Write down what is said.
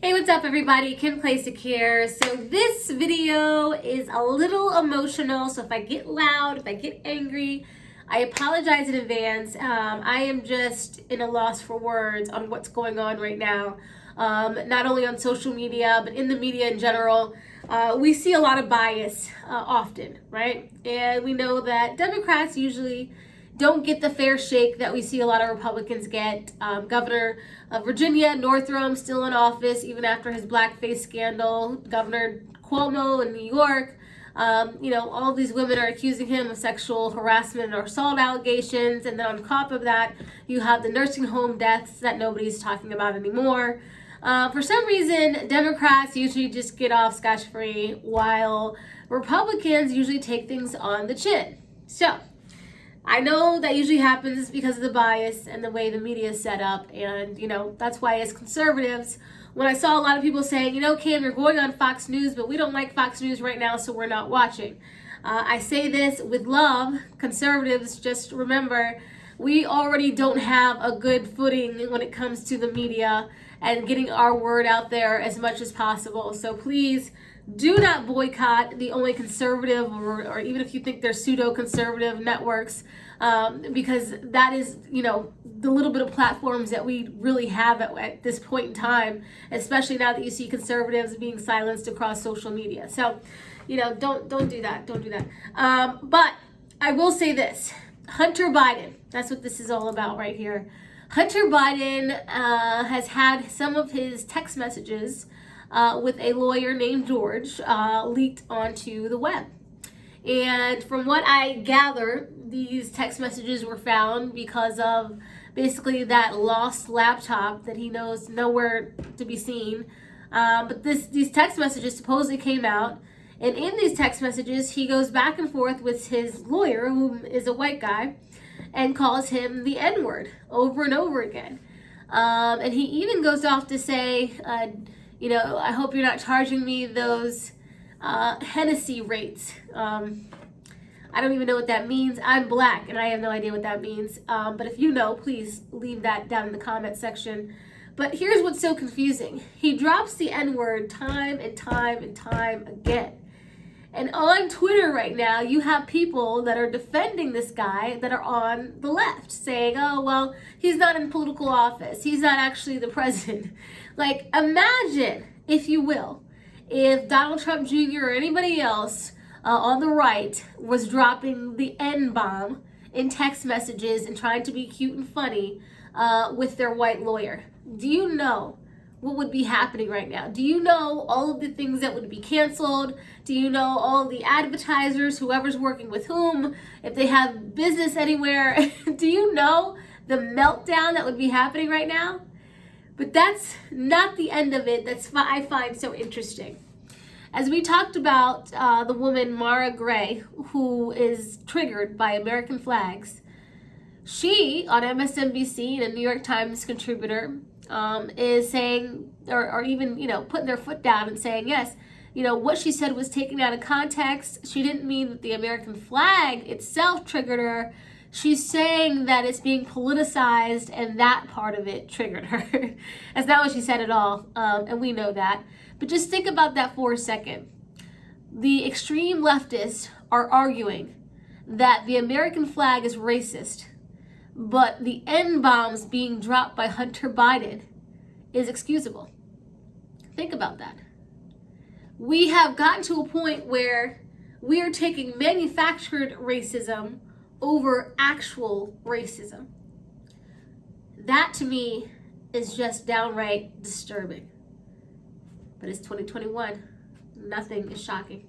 Hey, what's up everybody? Kim Classic here. So this video is a little emotional, so if I get loud, if I get angry, I apologize in advance. I am just in a loss for words on what's going on right now, not only on social media, but in the media in general. We see a lot of bias often, right? And we know that Democrats usually don't get the fair shake that we see a lot of Republicans get. Governor of Virginia, Northam, still in office even after his blackface scandal. Governor Cuomo in New York. All these women are accusing him of sexual harassment or assault allegations. And then on top of that, you have the nursing home deaths that nobody's talking about anymore. For some reason, Democrats usually just get off scotch-free, while Republicans usually take things on the chin. So, I know that usually happens because of the bias and the way the media is set up, and that's why as conservatives, when I saw a lot of people saying, Cam, you're going on Fox News, but we don't like Fox News right now, so we're not watching. I say this with love. Conservatives, just remember, we already don't have a good footing when it comes to the media and getting our word out there as much as possible. So please do not boycott the only conservative or even if you think they're pseudo-conservative networks, because that is, the little bit of platforms that we really have at this point in time, especially now that you see conservatives being silenced across social media. So, don't do that. Don't do that. But I will say this. Hunter Biden, that's what this is all about right here. Hunter Biden has had some of his text messages with a lawyer named George leaked onto the web. And from what I gather, these text messages were found because of basically that lost laptop that he knows nowhere to be seen. But these text messages supposedly came out. And in these text messages, he goes back and forth with his lawyer, who is a white guy, and calls him the N-word over and over again. And he even goes off to say, I hope you're not charging me those Hennessy rates. I don't even know what that means. I'm black, and I have no idea what that means. But if you know, please leave that down in the comment section. But here's what's so confusing. He drops the N-word time and time and time again. And on Twitter right now, you have people that are defending this guy that are on the left, saying, oh, well, he's not in political office. He's not actually the president. Like, imagine, if you will, if Donald Trump Jr. or anybody else on the right was dropping the N-bomb in text messages and trying to be cute and funny with their white lawyer. Do you know what would be happening right now? Do you know all of the things that would be canceled? Do you know all of the advertisers, whoever's working with whom, if they have business anywhere? Do you know the meltdown that would be happening right now? But that's not the end of it. That's what I find so interesting. As we talked about the woman Mara Gray, who is triggered by American flags, she, on MSNBC and a New York Times contributor, is saying, or even, putting their foot down and saying, yes, what she said was taken out of context. She didn't mean that the American flag itself triggered her. She's saying that it's being politicized and that part of it triggered her. That's not what she said at all, and we know that. But just think about that for a second. The extreme leftists are arguing that the American flag is racist, but the N-bombs being dropped by Hunter Biden is excusable. Think about that. We have gotten to a point where we are taking manufactured racism over actual racism. That to me is just downright disturbing. But it's 2021. Nothing is shocking.